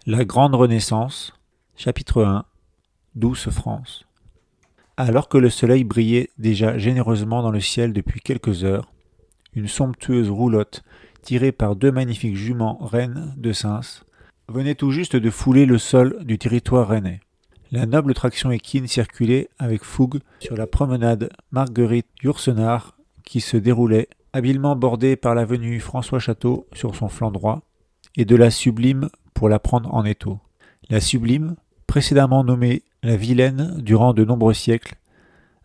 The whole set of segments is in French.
La Grande Renaissance, chapitre 1, Douce France. Alors que le soleil brillait déjà généreusement dans le ciel depuis quelques heures, une somptueuse roulotte, tirée par deux magnifiques juments reines de Sens, venait tout juste de fouler le sol du territoire rennais. La noble traction équine circulait avec fougue sur la promenade Marguerite-Yourcenar qui se déroulait, habilement bordée par l'avenue François-Château sur son flanc droit, et de la Sublime pour la prendre en étau. La Sublime, précédemment nommée la Vilaine durant de nombreux siècles,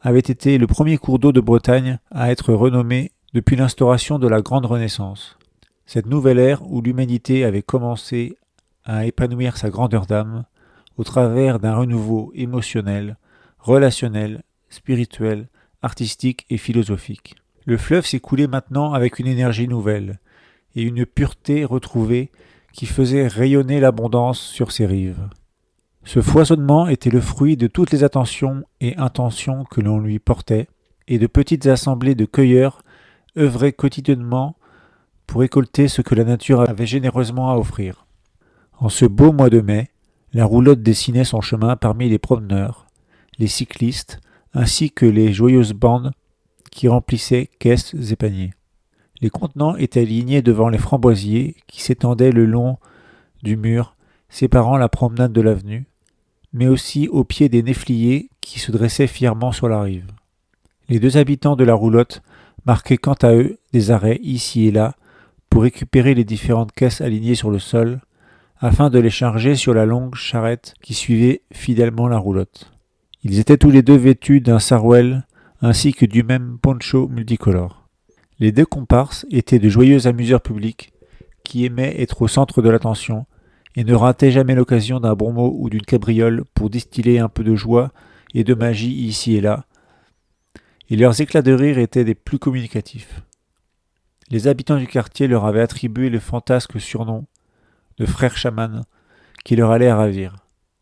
avait été le premier cours d'eau de Bretagne à être renommé depuis l'instauration de la Grande Renaissance. Cette nouvelle ère où l'humanité avait commencé à épanouir sa grandeur d'âme au travers d'un renouveau émotionnel, relationnel, spirituel, artistique et philosophique. Le fleuve s'écoulait maintenant avec une énergie nouvelle et une pureté retrouvée qui faisait rayonner l'abondance sur ses rives. Ce foisonnement était le fruit de toutes les attentions et intentions que l'on lui portait, et de petites assemblées de cueilleurs œuvraient quotidiennement pour récolter ce que la nature avait généreusement à offrir. En ce beau mois de mai, la roulotte dessinait son chemin parmi les promeneurs, les cyclistes, ainsi que les joyeuses bandes qui remplissaient caisses et paniers. Les contenants étaient alignés devant les framboisiers qui s'étendaient le long du mur séparant la promenade de l'avenue, mais aussi au pied des néfliers qui se dressaient fièrement sur la rive. Les deux habitants de la roulotte marquaient quant à eux des arrêts ici et là pour récupérer les différentes caisses alignées sur le sol, afin de les charger sur la longue charrette qui suivait fidèlement la roulotte. Ils étaient tous les deux vêtus d'un sarouel ainsi que du même poncho multicolore. Les deux comparses étaient de joyeux amuseurs publics qui aimaient être au centre de l'attention et ne rataient jamais l'occasion d'un bon mot ou d'une cabriole pour distiller un peu de joie et de magie ici et là, et leurs éclats de rire étaient des plus communicatifs. Les habitants du quartier leur avaient attribué le fantasque surnom de frères chamans qui leur allait à ravir.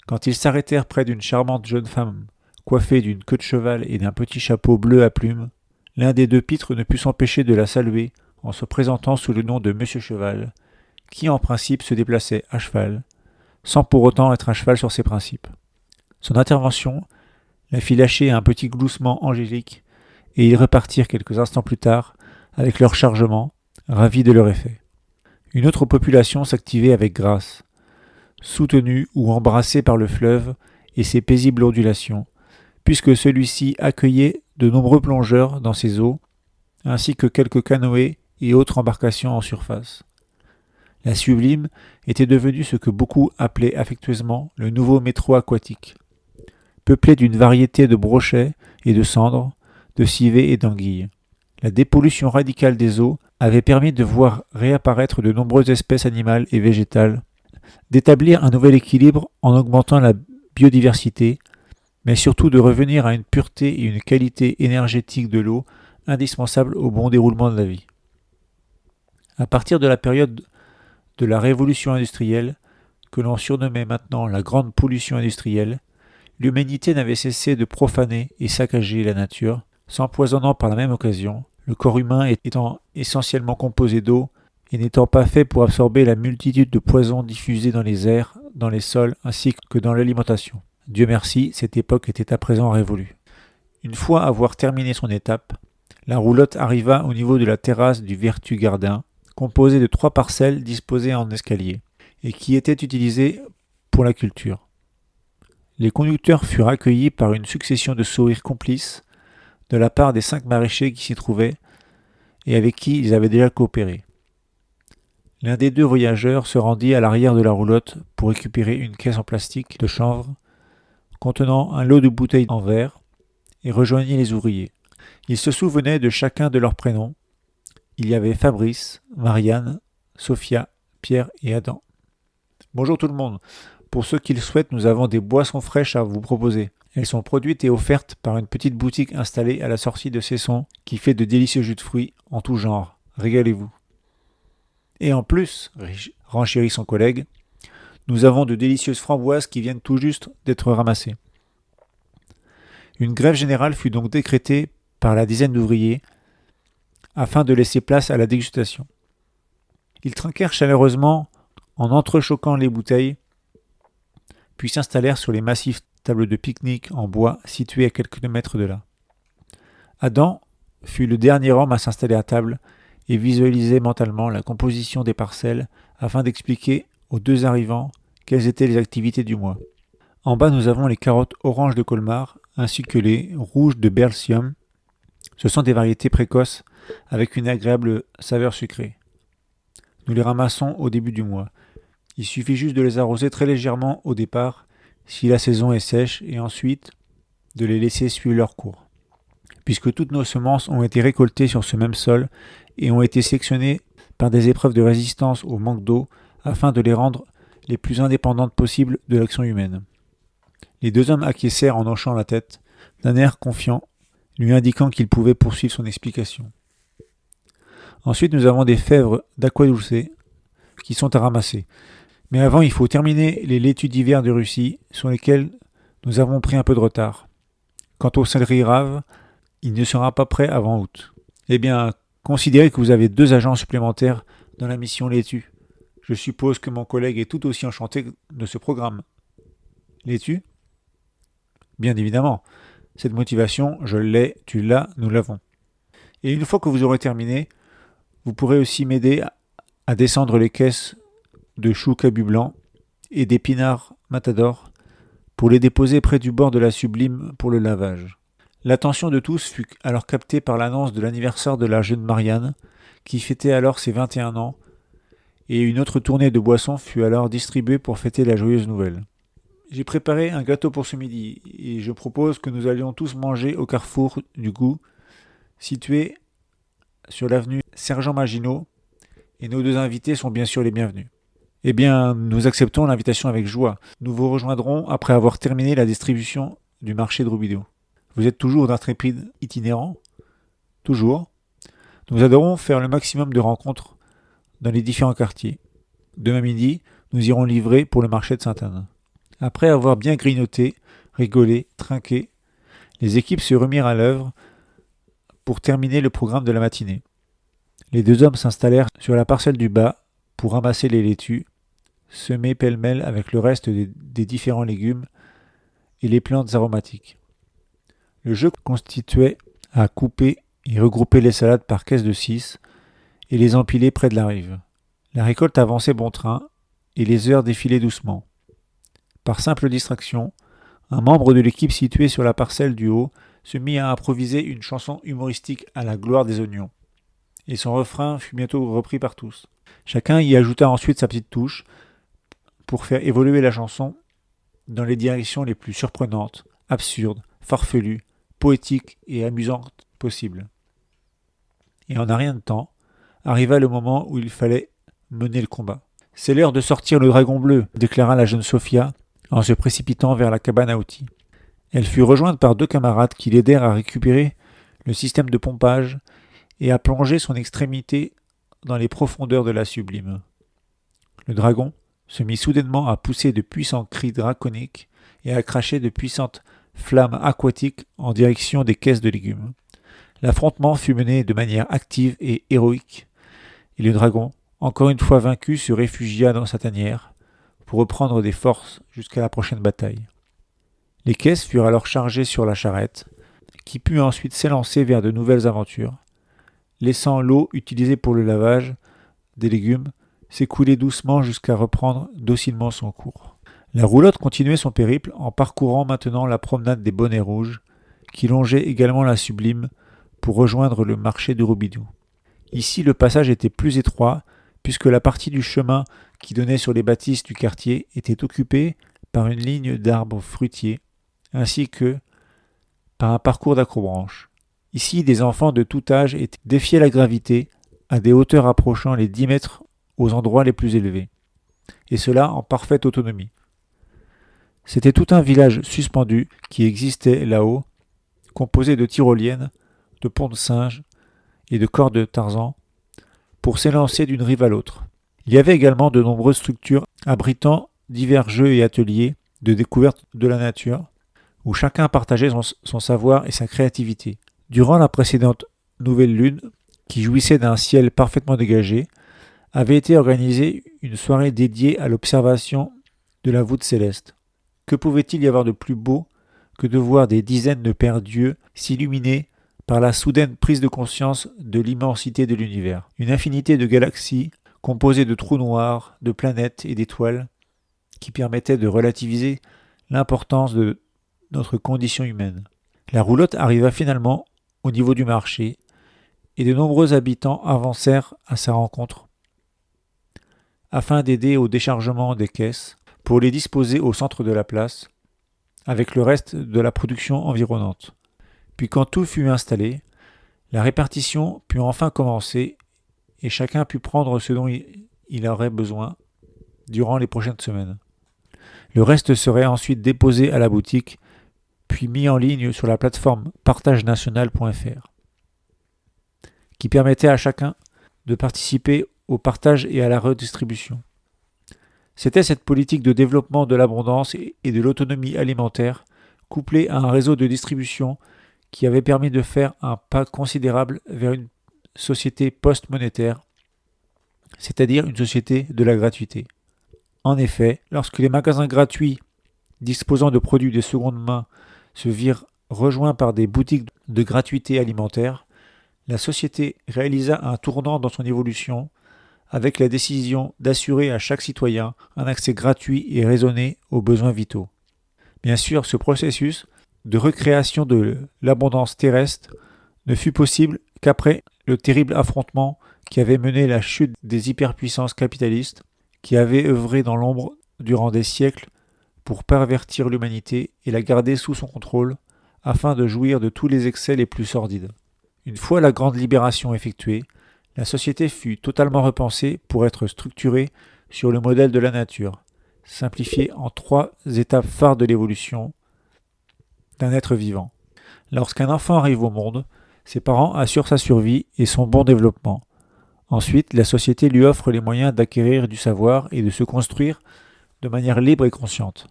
Quand ils s'arrêtèrent près d'une charmante jeune femme coiffée d'une queue de cheval et d'un petit chapeau bleu à plumes, l'un des deux pitres ne put s'empêcher de la saluer en se présentant sous le nom de Monsieur Cheval, qui en principe se déplaçait à cheval, sans pour autant être à cheval sur ses principes. Son intervention la fit lâcher un petit gloussement angélique, et ils repartirent quelques instants plus tard avec leur chargement, ravis de leur effet. Une autre population s'activait avec grâce, soutenue ou embrassée par le fleuve et ses paisibles ondulations, puisque celui-ci accueillait de nombreux plongeurs dans ses eaux, ainsi que quelques canoës et autres embarcations en surface. La Sublime était devenue ce que beaucoup appelaient affectueusement le nouveau métro aquatique, peuplé d'une variété de brochets et de cendres, de civets et d'anguilles. La dépollution radicale des eaux avait permis de voir réapparaître de nombreuses espèces animales et végétales, d'établir un nouvel équilibre en augmentant la biodiversité, mais surtout de revenir à une pureté et une qualité énergétique de l'eau indispensables au bon déroulement de la vie. À partir de la période de la révolution industrielle, que l'on surnommait maintenant la grande pollution industrielle, l'humanité n'avait cessé de profaner et saccager la nature, s'empoisonnant par la même occasion, le corps humain étant essentiellement composé d'eau et n'étant pas fait pour absorber la multitude de poisons diffusés dans les airs, dans les sols ainsi que dans l'alimentation. Dieu merci, cette époque était à présent révolue. Une fois avoir terminé son étape, la roulotte arriva au niveau de la terrasse du Vertu Gardien, composée de 3 parcelles disposées en escalier, et qui étaient utilisées pour la culture. Les conducteurs furent accueillis par une succession de sourires complices de la part des 5 maraîchers qui s'y trouvaient et avec qui ils avaient déjà coopéré. L'un des 2 voyageurs se rendit à l'arrière de la roulotte pour récupérer une caisse en plastique de chanvre contenant un lot de bouteilles en verre et rejoignit les ouvriers. Ils se souvenaient de chacun de leurs prénoms. Il y avait Fabrice, Marianne, Sophia, Pierre et Adam. Bonjour tout le monde. Pour ceux qui le souhaitent, nous avons des boissons fraîches à vous proposer. Elles sont produites et offertes par une petite boutique installée à la sortie de Cesson qui fait de délicieux jus de fruits en tout genre. Régalez-vous. Et en plus, renchérit son collègue, nous avons de délicieuses framboises qui viennent tout juste d'être ramassées. Une grève générale fut donc décrétée par la dizaine d'ouvriers afin de laisser place à la dégustation. Ils trinquèrent chaleureusement en entrechoquant les bouteilles puis s'installèrent sur les massifs tables de pique-nique en bois situés à quelques mètres de là. Adam fut le dernier homme à s'installer à table et visualiser mentalement la composition des parcelles afin d'expliquer aux deux arrivants quelles étaient les activités du mois. En bas, nous avons les carottes oranges de Colmar ainsi que les rouges de Berlsium. Ce sont des variétés précoces avec une agréable saveur sucrée. Nous les ramassons au début du mois. Il suffit juste de les arroser très légèrement au départ si la saison est sèche et ensuite de les laisser suivre leur cours. Puisque toutes nos semences ont été récoltées sur ce même sol et ont été sélectionnées par des épreuves de résistance au manque d'eau afin de les rendre les plus indépendantes possibles de l'action humaine. Les deux hommes acquiescèrent en hochant la tête, d'un air confiant, lui indiquant qu'il pouvait poursuivre son explication. Ensuite, nous avons des fèves d'aqua dulce qui sont à ramasser. Mais avant, il faut terminer les laitues d'hiver de Russie, sur lesquelles nous avons pris un peu de retard. Quant au céleri rave, il ne sera pas prêt avant août. Eh bien, considérez que vous avez 2 agents supplémentaires dans la mission laitue. Je suppose que mon collègue est tout aussi enchanté de ce programme. Laitue ? Bien évidemment. Cette motivation, je l'ai, tu l'as, nous l'avons. Et une fois que vous aurez terminé, vous pourrez aussi m'aider à descendre les caisses de choux cabu blanc et d'épinards matador pour les déposer près du bord de la Sublime pour le lavage. L'attention de tous fut alors captée par l'annonce de l'anniversaire de la jeune Marianne, qui fêtait alors ses 21 ans, et une autre tournée de boissons fut alors distribuée pour fêter la joyeuse nouvelle. J'ai préparé un gâteau pour ce midi, et je propose que nous allions tous manger au carrefour du goût, situé sur l'avenue Sergent Maginot, et nos 2 invités sont bien sûr les bienvenus. Eh bien, nous acceptons l'invitation avec joie. Nous vous rejoindrons après avoir terminé la distribution du marché de Robidoux. Vous êtes toujours d'intrépides itinérants ? Toujours. Nous adorons faire le maximum de rencontres dans les différents quartiers. Demain midi, nous irons livrer pour le marché de Sainte-Anne. Après avoir bien grignoté, rigolé, trinqué, les équipes se remirent à l'œuvre pour terminer le programme de la matinée. Les 2 hommes s'installèrent sur la parcelle du bas pour ramasser les laitues, semées pêle-mêle avec le reste des différents légumes et les plantes aromatiques. Le jeu constituait à couper et regrouper les salades par caisse de 6 et les empiler près de la rive. La récolte avançait bon train et les heures défilaient doucement. Par simple distraction, un membre de l'équipe situé sur la parcelle du haut se mit à improviser une chanson humoristique à la gloire des oignons. Et son refrain fut bientôt repris par tous. Chacun y ajouta ensuite sa petite touche pour faire évoluer la chanson dans les directions les plus surprenantes, absurdes, farfelues, poétiques et amusantes possibles. Et en un rien de temps, arriva le moment où il fallait mener le combat. « C'est l'heure de sortir le dragon bleu », déclara la jeune Sophia en se précipitant vers la cabane à outils. Elle fut rejointe par 2 camarades qui l'aidèrent à récupérer le système de pompage et à plonger son extrémité dans les profondeurs de la Sublime. Le dragon se mit soudainement à pousser de puissants cris draconiques et à cracher de puissantes flammes aquatiques en direction des caisses de légumes. L'affrontement fut mené de manière active et héroïque, et le dragon, encore une fois vaincu, se réfugia dans sa tanière pour reprendre des forces jusqu'à la prochaine bataille. Les caisses furent alors chargées sur la charrette, qui put ensuite s'élancer vers de nouvelles aventures, laissant l'eau utilisée pour le lavage des légumes s'écouler doucement jusqu'à reprendre docilement son cours. La roulotte continuait son périple en parcourant maintenant la promenade des Bonnets Rouges, qui longeait également la Sublime pour rejoindre le marché de Robidoux. Ici, le passage était plus étroit, puisque la partie du chemin qui donnait sur les bâtisses du quartier était occupée par une ligne d'arbres fruitiers, ainsi que par un parcours d'acrobranches. Ici, des enfants de tout âge défiaient la gravité à des hauteurs approchant les 10 mètres aux endroits les plus élevés, et cela en parfaite autonomie. C'était tout un village suspendu qui existait là-haut, composé de tyroliennes, de ponts de singes et de cordes de Tarzan, pour s'élancer d'une rive à l'autre. Il y avait également de nombreuses structures abritant divers jeux et ateliers de découverte de la nature, où chacun partageait son savoir et sa créativité. Durant la précédente nouvelle lune, qui jouissait d'un ciel parfaitement dégagé, avait été organisée une soirée dédiée à l'observation de la voûte céleste. Que pouvait-il y avoir de plus beau que de voir des dizaines de pères Dieu s'illuminer par la soudaine prise de conscience de l'immensité de l'univers. Une infinité de galaxies composées de trous noirs, de planètes et d'étoiles qui permettaient de relativiser l'importance de notre condition humaine. La roulotte arriva finalement au niveau du marché et de nombreux habitants avancèrent à sa rencontre afin d'aider au déchargement des caisses pour les disposer au centre de la place avec le reste de la production environnante. Puis quand tout fut installé, la répartition put enfin commencer et chacun put prendre ce dont il aurait besoin durant les prochaines semaines. Le reste serait ensuite déposé à la boutique puis mis en ligne sur la plateforme partagenational.fr qui permettait à chacun de participer au partage et à la redistribution. C'était cette politique de développement de l'abondance et de l'autonomie alimentaire, couplée à un réseau de distribution qui avait permis de faire un pas considérable vers une société post-monétaire, c'est-à-dire une société de la gratuité. En effet, lorsque les magasins gratuits disposant de produits de seconde main se virent rejoints par des boutiques de gratuité alimentaire, la société réalisa un tournant dans son évolution avec la décision d'assurer à chaque citoyen un accès gratuit et raisonné aux besoins vitaux. Bien sûr, ce processus de recréation de l'abondance terrestre ne fut possible qu'après le terrible affrontement qui avait mené la chute des hyperpuissances capitalistes qui avaient œuvré dans l'ombre durant des siècles pour pervertir l'humanité et la garder sous son contrôle afin de jouir de tous les excès les plus sordides. Une fois la grande libération effectuée, la société fut totalement repensée pour être structurée sur le modèle de la nature, simplifiée en 3 étapes phares de l'évolution d'un être vivant. Lorsqu'un enfant arrive au monde, ses parents assurent sa survie et son bon développement. Ensuite, la société lui offre les moyens d'acquérir du savoir et de se construire de manière libre et consciente,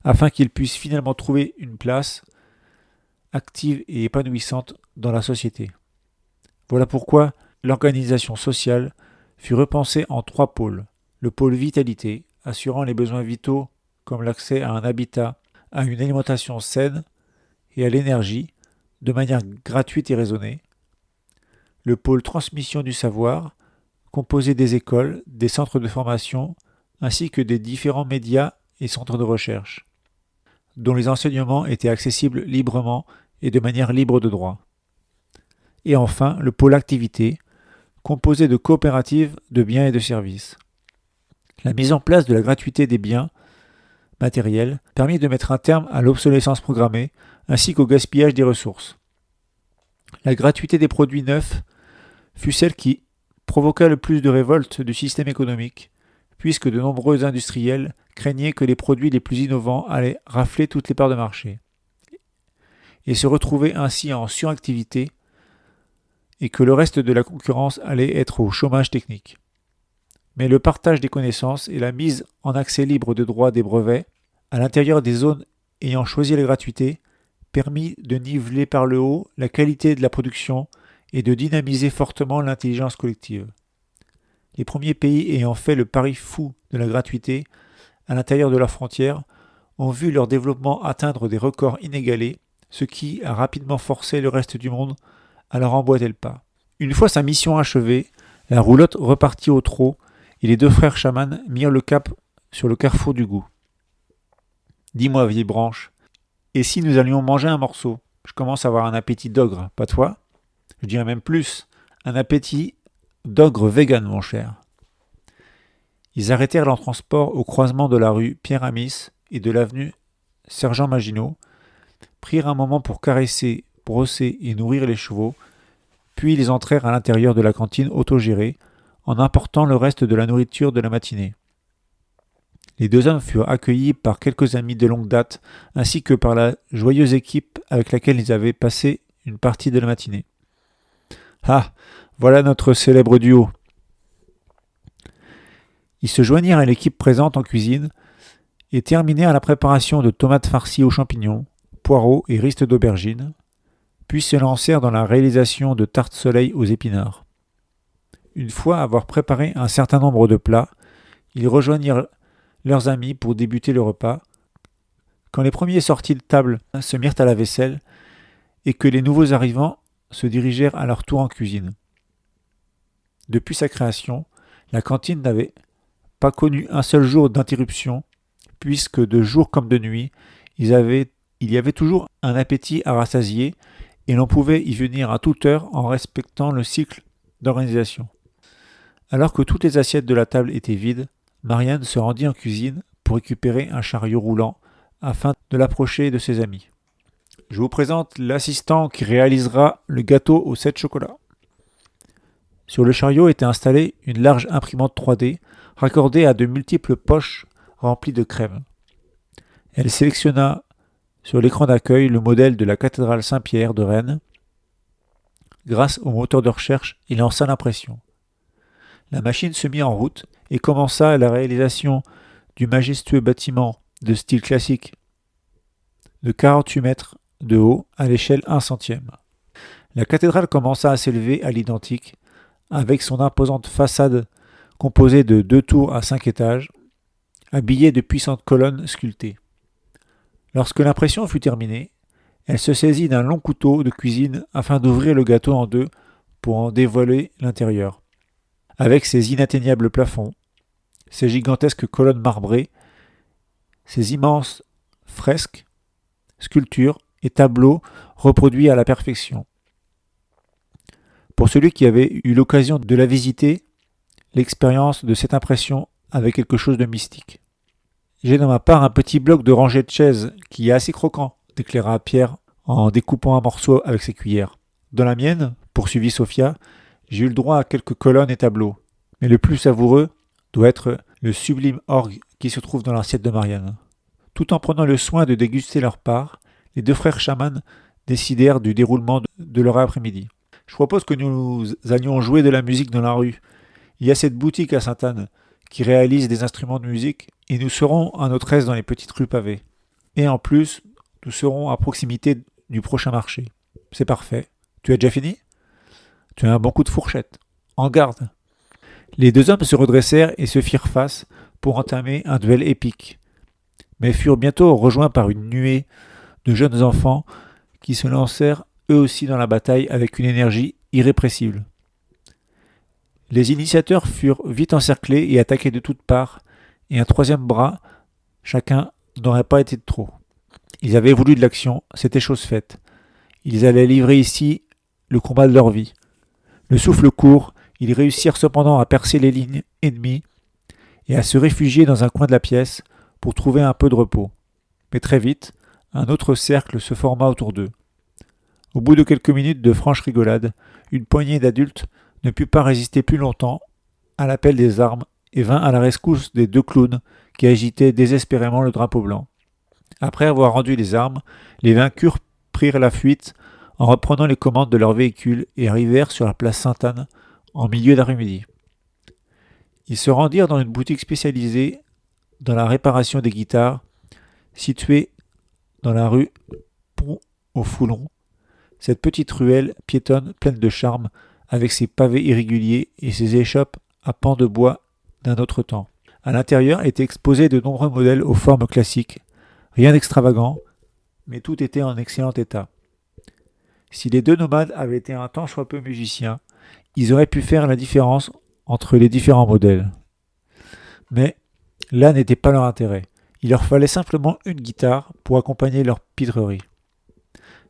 afin qu'il puisse finalement trouver une place active et épanouissante dans la société. Voilà pourquoi l'organisation sociale fut repensée en 3 pôles. Le pôle vitalité, assurant les besoins vitaux comme l'accès à un habitat, à une alimentation saine et à l'énergie, de manière gratuite et raisonnée. Le pôle transmission du savoir, composé des écoles, des centres de formation, ainsi que des différents médias et centres de recherche, dont les enseignements étaient accessibles librement et de manière libre de droit. Et enfin, le pôle activité, composé de coopératives de biens et de services. La mise en place de la gratuité des biens matériels permit de mettre un terme à l'obsolescence programmée ainsi qu'au gaspillage des ressources. La gratuité des produits neufs fut celle qui provoqua le plus de révoltes du système économique, puisque de nombreux industriels craignaient que les produits les plus innovants allaient rafler toutes les parts de marché et se retrouver ainsi en suractivité et que le reste de la concurrence allait être au chômage technique. Mais le partage des connaissances et la mise en accès libre de droits des brevets à l'intérieur des zones ayant choisi la gratuité permit de niveler par le haut la qualité de la production et de dynamiser fortement l'intelligence collective. Les premiers pays ayant fait le pari fou de la gratuité à l'intérieur de leurs frontières ont vu leur développement atteindre des records inégalés, ce qui a rapidement forcé le reste du monde à leur emboîter le pas. Une fois sa mission achevée, la roulotte repartit au trot et les 2 frères chamans mirent le cap sur le carrefour du goût. « Dis-moi, vieille branche, et si nous allions manger un morceau ? Je commence à avoir un appétit d'ogre, pas toi ? Je dirais même plus, un appétit d'ogre vegan, mon cher. » Ils arrêtèrent leur transport au croisement de la rue Pierre-Amis et de l'avenue Sergent Maginot, prirent un moment pour caresser, brosser et nourrir les chevaux, puis ils entrèrent à l'intérieur de la cantine autogérée en apportant le reste de la nourriture de la matinée. Les 2 hommes furent accueillis par quelques amis de longue date ainsi que par la joyeuse équipe avec laquelle ils avaient passé une partie de la matinée. « Ah, voilà notre célèbre duo !» Ils se joignirent à l'équipe présente en cuisine et terminèrent la préparation de tomates farcies aux champignons, poireaux et ristes d'aubergines, puis se lancèrent dans la réalisation de tartes soleil aux épinards. Une fois avoir préparé un certain nombre de plats, ils rejoignirent leurs amis pour débuter le repas, Quand les premiers sortis de table se mirent à la vaisselle et que les nouveaux arrivants se dirigèrent à leur tour en cuisine. Depuis sa création, la cantine n'avait pas connu un seul jour d'interruption, puisque de jour comme de nuit, il y avait toujours un appétit à rassasier et l'on pouvait y venir à toute heure en respectant le cycle d'organisation. Alors que toutes les assiettes de la table étaient vides, Marianne se rendit en cuisine pour récupérer un chariot roulant afin de l'approcher de ses amis. Je vous présente l'assistant qui réalisera le gâteau aux 7 chocolats. Sur le chariot était installée une large imprimante 3D raccordée à de multiples poches remplies de crème. Elle sélectionna sur l'écran d'accueil le modèle de la cathédrale Saint-Pierre de Rennes grâce au moteur de recherche et lança l'impression. La machine se mit en route et commença la réalisation du majestueux bâtiment de style classique de 48 mètres de haut à l'échelle 1/100. La cathédrale commença à s'élever à l'identique, avec son imposante façade composée de 2 tours à 5 étages, habillée de puissantes colonnes sculptées. Lorsque l'impression fut terminée, elle se saisit d'un long couteau de cuisine afin d'ouvrir le gâteau en deux pour en dévoiler l'intérieur. Avec ses inatteignables plafonds, ses gigantesques colonnes marbrées, ses immenses fresques, sculptures et tableaux reproduits à la perfection. Pour celui qui avait eu l'occasion de la visiter, l'expérience de cette impression avait quelque chose de mystique. J'ai dans ma part un petit bloc de rangée de chaises qui est assez croquant, déclara Pierre en découpant un morceau avec ses cuillères. Dans la mienne, poursuivit Sophia, j'ai eu le droit à quelques colonnes et tableaux. Mais le plus savoureux doit être le sublime orgue qui se trouve dans l'assiette de Marianne. Tout en prenant le soin de déguster leur part, les 2 frères chamans décidèrent du déroulement de leur après-midi. Je propose que nous allions jouer de la musique dans la rue. Il y a cette boutique à Sainte-Anne qui réalise des instruments de musique et nous serons à notre aise dans les petites rues pavées. Et en plus, nous serons à proximité du prochain marché. C'est parfait. Tu as déjà fini ? Tu as un bon coup de fourchette. En garde. Les 2 hommes se redressèrent et se firent face pour entamer un duel épique, mais furent bientôt rejoints par une nuée de jeunes enfants qui se lancèrent eux aussi dans la bataille avec une énergie irrépressible. Les initiateurs furent vite encerclés et attaqués de toutes parts, et un 3e bras, chacun, n'aurait pas été de trop. Ils avaient voulu de l'action, c'était chose faite. Ils allaient livrer ici le combat de leur vie. Le souffle court, ils réussirent cependant à percer les lignes ennemies et à se réfugier dans un coin de la pièce pour trouver un peu de repos. Mais très vite, un autre cercle se forma autour d'eux. Au bout de quelques minutes de franche rigolade, une poignée d'adultes ne put pas résister plus longtemps à l'appel des armes et vint à la rescousse des 2 clowns qui agitaient désespérément le drapeau blanc. Après avoir rendu les armes, les vaincus prirent la fuite en reprenant les commandes de leur véhicule et arrivèrent sur la place Sainte-Anne en milieu d'après-midi. Ils se rendirent dans une boutique spécialisée dans la réparation des guitares, située dans la rue Pont au Foulon. Cette petite ruelle piétonne pleine de charme, avec ses pavés irréguliers et ses échoppes à pans de bois d'un autre temps. À l'intérieur étaient exposés de nombreux modèles aux formes classiques, rien d'extravagant, mais tout était en excellent état. Si les 2 nomades avaient été un tant soit peu musiciens, ils auraient pu faire la différence entre les différents modèles. Mais là n'était pas leur intérêt. Il leur fallait simplement une guitare pour accompagner leur pitrerie.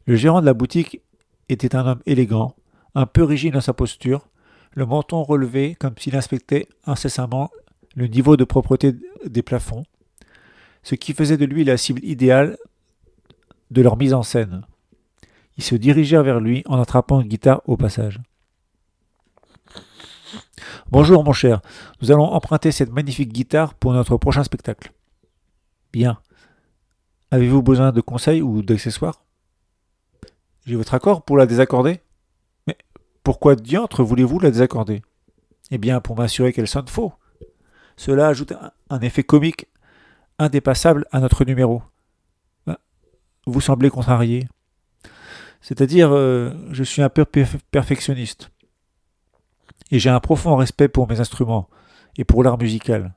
Le gérant de la boutique était un homme élégant, un peu rigide dans sa posture, le menton relevé comme s'il inspectait incessamment le niveau de propreté des plafonds, ce qui faisait de lui la cible idéale de leur mise en scène. Ils se dirigèrent vers lui en attrapant une guitare au passage. « Bonjour mon cher, nous allons emprunter cette magnifique guitare pour notre prochain spectacle. »« Bien. Avez-vous besoin de conseils ou d'accessoires ? » ?»« J'ai votre accord pour la désaccorder ? » ?»« Mais pourquoi diantre voulez-vous la désaccorder ? » ?»« Eh bien, pour m'assurer qu'elle sonne faux. Cela ajoute un effet comique indépassable à notre numéro. » »« Vous semblez contrarié. C'est-à-dire, je suis un peu perfectionniste. Et j'ai un profond respect pour mes instruments et pour l'art musical.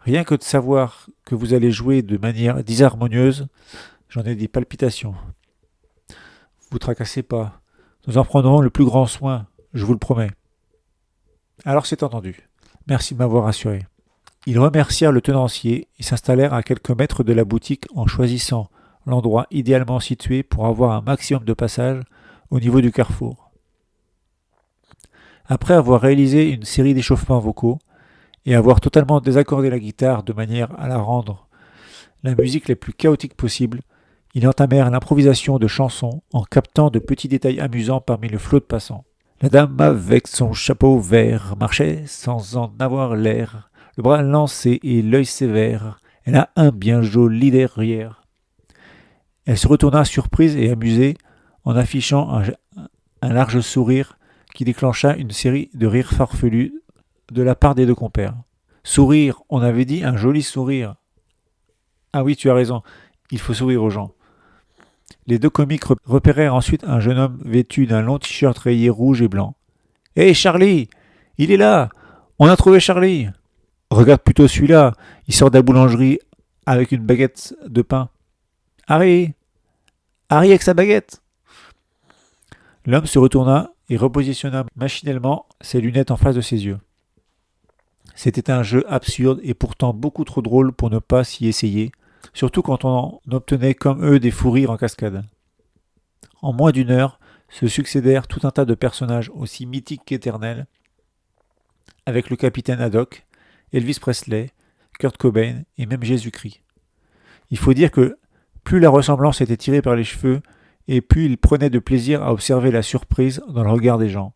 Rien que de savoir que vous allez jouer de manière disharmonieuse, j'en ai des palpitations. Vous tracassez pas. Nous en prendrons le plus grand soin, je vous le promets. Alors c'est entendu. Merci de m'avoir rassuré. Ils remercièrent le tenancier et s'installèrent à quelques mètres de la boutique en choisissant l'endroit idéalement situé pour avoir un maximum de passage au niveau du carrefour. Après avoir réalisé une série d'échauffements vocaux et avoir totalement désaccordé la guitare de manière à la rendre la musique la plus chaotique possible, ils entamèrent l'improvisation de chansons en captant de petits détails amusants parmi le flot de passants. La dame avec son chapeau vert marchait sans en avoir l'air, le bras lancé et l'œil sévère. Elle a un bien joli derrière. Elle se retourna surprise et amusée en affichant un large sourire qui déclencha une série de rires farfelus de la part des deux compères. Sourire, on avait dit un joli sourire. Ah oui, tu as raison, il faut sourire aux gens. Les deux comiques repérèrent ensuite un jeune homme vêtu d'un long t-shirt rayé rouge et blanc. Hé hey Charlie, il est là, on a trouvé Charlie. Regarde plutôt celui-là, il sort de la boulangerie avec une baguette de pain. Harry, Harry avec sa baguette. L'homme se retourna et repositionna machinalement ses lunettes en face de ses yeux. C'était un jeu absurde et pourtant beaucoup trop drôle pour ne pas s'y essayer, surtout quand on en obtenait comme eux des fous rires en cascade. En moins d'une heure, se succédèrent tout un tas de personnages aussi mythiques qu'éternels, avec le capitaine Haddock, Elvis Presley, Kurt Cobain et même Jésus-Christ. Il faut dire que plus la ressemblance était tirée par les cheveux, et plus il prenait de plaisir à observer la surprise dans le regard des gens.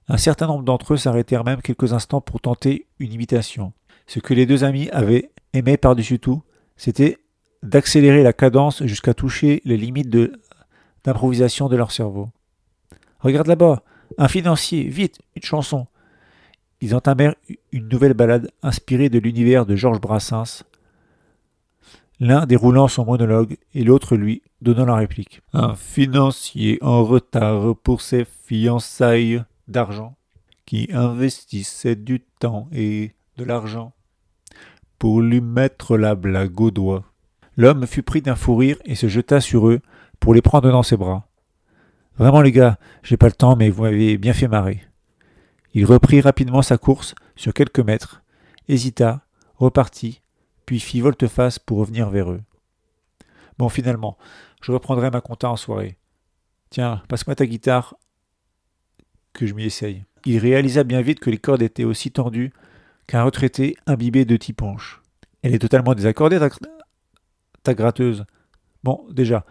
Un certain nombre d'entre eux s'arrêtèrent même quelques instants pour tenter une imitation. Ce que les deux amis avaient aimé par-dessus tout, c'était d'accélérer la cadence jusqu'à toucher les limites d'improvisation de leur cerveau. Regarde là-bas, un financier, vite, une chanson. Ils entamèrent une nouvelle ballade inspirée de l'univers de Georges Brassens, l'un déroulant son monologue et l'autre, lui, donnant la réplique. Un financier en retard pour ses fiançailles d'argent, qui investissait du temps et de l'argent pour lui mettre la blague au doigt. L'homme fut pris d'un fou rire et se jeta sur eux pour les prendre dans ses bras. Vraiment les gars, j'ai pas le temps mais vous m'avez bien fait marrer. Il reprit rapidement sa course sur quelques mètres, hésita, repartit, puis fit volte-face pour revenir vers eux. Bon finalement, je reprendrai ma compta en soirée. Tiens, passe-moi ta guitare que je m'y essaye. Il réalisa bien vite que les cordes étaient aussi tendues qu'un retraité imbibé de tiponche. Elle est totalement désaccordée, ta gratteuse. Bon, déjà,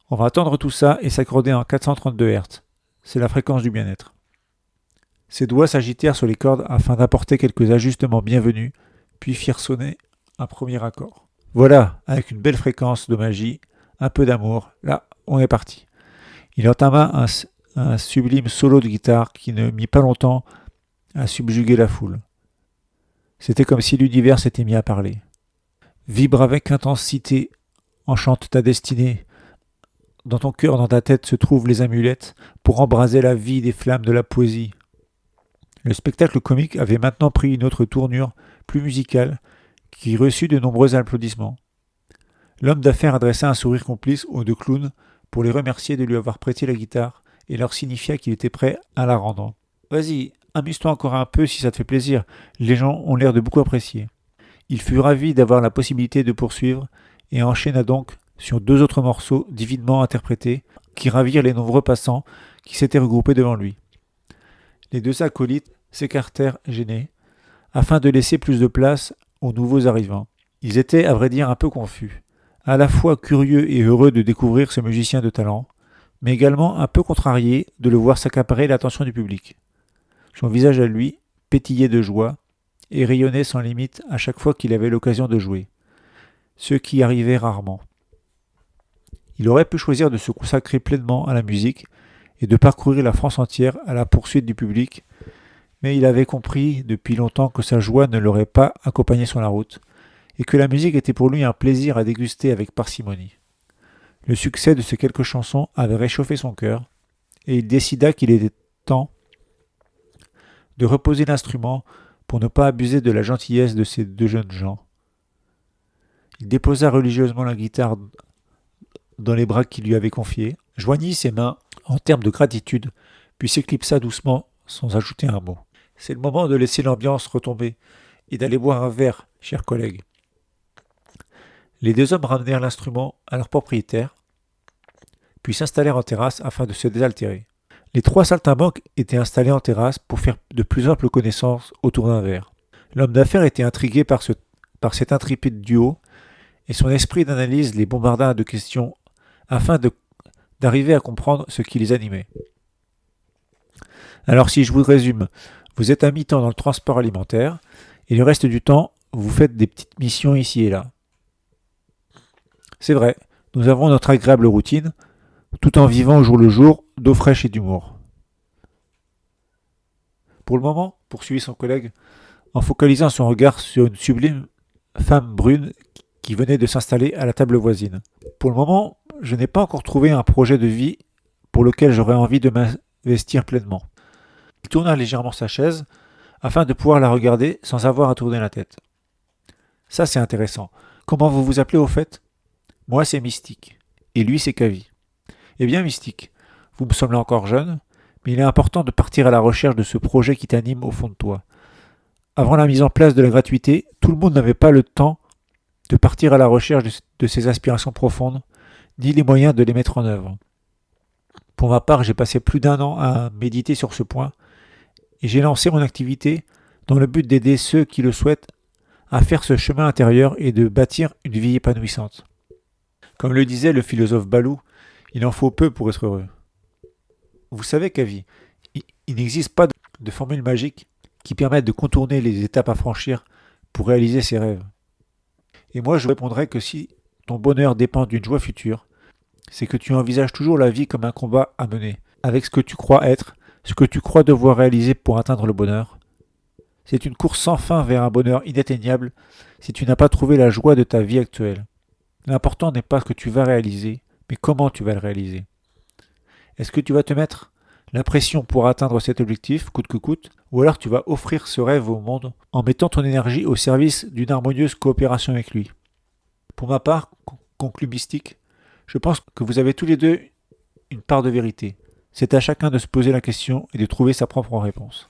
on va attendre tout ça et s'accorder en 432 Hz. C'est la fréquence du bien-être. Ses doigts s'agitèrent sur les cordes afin d'apporter quelques ajustements bienvenus, puis firent sonner un premier accord. Voilà, avec une belle fréquence de magie, un peu d'amour, là, on est parti. Il entama un sublime solo de guitare qui ne mit pas longtemps à subjuguer la foule. C'était comme si l'univers s'était mis à parler. Vibre avec intensité, enchante ta destinée. Dans ton cœur, dans ta tête se trouvent les amulettes pour embraser la vie des flammes de la poésie. Le spectacle comique avait maintenant pris une autre tournure, plus musicale, qui reçut de nombreux applaudissements. L'homme d'affaires adressa un sourire complice aux deux clowns pour les remercier de lui avoir prêté la guitare et leur signifia qu'il était prêt à la rendre. « Vas-y, amuse-toi encore un peu si ça te fait plaisir, les gens ont l'air de beaucoup apprécier. » Il fut ravi d'avoir la possibilité de poursuivre et enchaîna donc sur deux autres morceaux divinement interprétés qui ravirent les nombreux passants qui s'étaient regroupés devant lui. Les deux acolytes s'écartèrent gênés afin de laisser plus de place aux nouveaux arrivants. Ils étaient à vrai dire un peu confus, à la fois curieux et heureux de découvrir ce musicien de talent, mais également un peu contrariés de le voir s'accaparer l'attention du public. Son visage à lui pétillait de joie et rayonnait sans limite à chaque fois qu'il avait l'occasion de jouer, ce qui arrivait rarement. Il aurait pu choisir de se consacrer pleinement à la musique et de parcourir la France entière à la poursuite du public, mais il avait compris depuis longtemps que sa joie ne l'aurait pas accompagné sur la route, et que la musique était pour lui un plaisir à déguster avec parcimonie. Le succès de ces quelques chansons avait réchauffé son cœur, et il décida qu'il était temps de reposer l'instrument pour ne pas abuser de la gentillesse de ces deux jeunes gens. Il déposa religieusement la guitare dans les bras qu'il lui avait confiés, joignit ses mains en termes de gratitude, puis s'éclipsa doucement sans ajouter un mot. C'est le moment de laisser l'ambiance retomber et d'aller boire un verre, chers collègues. Les deux hommes ramenèrent l'instrument à leur propriétaire, puis s'installèrent en terrasse afin de se désaltérer. Les trois saltimbanques étaient installés en terrasse pour faire de plus amples connaissances autour d'un verre. L'homme d'affaires était intrigué par cet intrépide duo, et son esprit d'analyse les bombarda de questions afin d'arriver à comprendre ce qui les animait. Alors si je vous résume, vous êtes à mi-temps dans le transport alimentaire, et le reste du temps, vous faites des petites missions ici et là. C'est vrai, nous avons notre agréable routine, tout en vivant au jour le jour d'eau fraîche et d'humour. Pour le moment, poursuivit son collègue, en focalisant son regard sur une sublime femme brune qui venait de s'installer à la table voisine. Pour le moment, je n'ai pas encore trouvé un projet de vie pour lequel j'aurais envie de m'investir pleinement. Il tourna légèrement sa chaise afin de pouvoir la regarder sans avoir à tourner la tête. Ça, c'est intéressant. Comment vous vous appelez au fait ? Moi, c'est Mystique. Et lui, c'est Kavi. Eh bien, Mystique, vous me semblez encore jeune, mais il est important de partir à la recherche de ce projet qui t'anime au fond de toi. Avant la mise en place de la gratuité, tout le monde n'avait pas le temps de partir à la recherche de ses aspirations profondes, ni les moyens de les mettre en œuvre. Pour ma part, j'ai passé plus d'1 an à méditer sur ce point, et j'ai lancé mon activité dans le but d'aider ceux qui le souhaitent à faire ce chemin intérieur et de bâtir une vie épanouissante. Comme le disait le philosophe Balou, il en faut peu pour être heureux. Vous savez, Kavi, il n'existe pas de formule magique qui permette de contourner les étapes à franchir pour réaliser ses rêves. Et moi, je répondrais que si ton bonheur dépend d'une joie future, c'est que tu envisages toujours la vie comme un combat à mener, avec ce que tu crois être, ce que tu crois devoir réaliser pour atteindre le bonheur. C'est une course sans fin vers un bonheur inatteignable si tu n'as pas trouvé la joie de ta vie actuelle. L'important n'est pas ce que tu vas réaliser, mais comment tu vas le réaliser. Est-ce que tu vas te mettre la pression pour atteindre cet objectif, coûte que coûte, ou alors tu vas offrir ce rêve au monde en mettant ton énergie au service d'une harmonieuse coopération avec lui. Pour ma part, conclut Mystique, je pense que vous avez tous les deux une part de vérité. C'est à chacun de se poser la question et de trouver sa propre réponse.